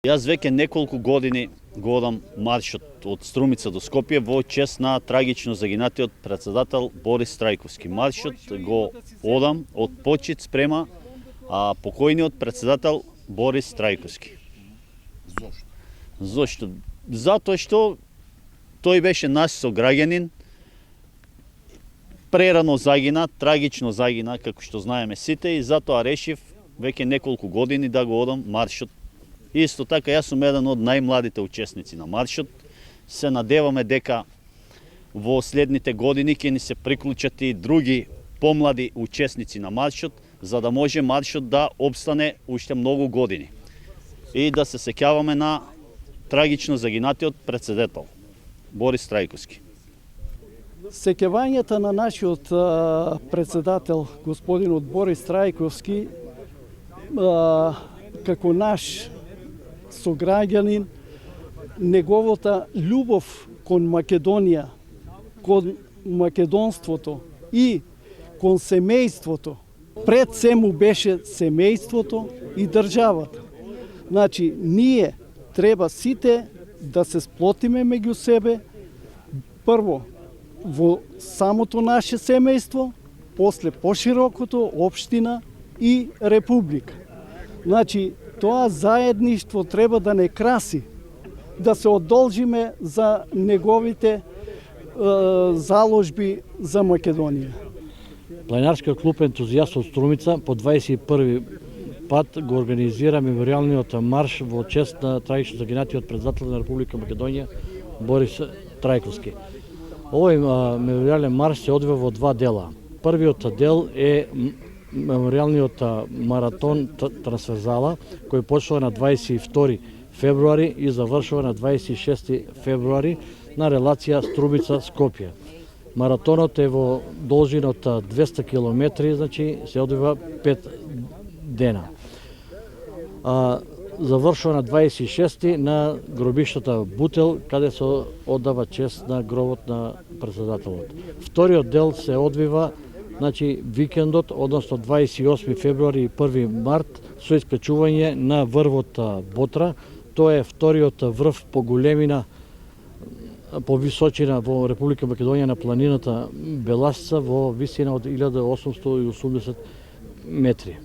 Јас веќе неколку години го одам маршот од Струмица до Скопје во чест на трагично загинатиот председател Борис Трајковски. Маршот го одам од почит спрема покојниот председател Борис Трајковски. Зошто? Затоа што тој беше наш сограѓанин, прерано загина, трагично загина, како што знаеме сите, и затоа решив веќе неколку години да го одам маршот. Исто така, јас сум еден од најмладите учесници на маршот. Се надеваме дека во следните години ќе ни се приклучат и други помлади учесници на маршот, за да може маршот да обстане уште многу години. И да се сеќаваме на трагично загинатиот председател Борис Трајковски. Сеќавањето на нашиот председател, господинот Борис Трајковски, како наш сограѓанин, неговата љубов кон Македонија, кон македонството и кон семејството, пред се му беше семејството и државата. Значи, ние треба сите да се сплотиме меѓу себе, прво во самото наше семејство, после поширокото, општина и република. Значи, тоа заедништво треба да не краси, да се одолжиме за неговите заложби за Македонија. Планинарскиот клуб ентузијаст од Струмица по 21 пат го организира меморијалниот марш во чест на трагично загинатиот председател на Република Македонија Борис Трајковски. Овој меморијален марш се одвива во два дела. Првиот дел е меморијалниот маратон трансверзала, кој почнува на 22 февруари и завршува на 26 февруари на релација Струмица-Скопје. Маратонот е во должина од 200 км, значи се одвива 5 дена. Завршува на 26 на гробиштата Бутел, каде се оддава чест на гробот на председателот. Вториот дел се одвива, значи, викендот, односно 28 февруари и 1 март, со искачување на врвот Ботра. Тоа е вториот врв по големина, по височина во Република Македонија на планината Беласица во висина од 1880 метри.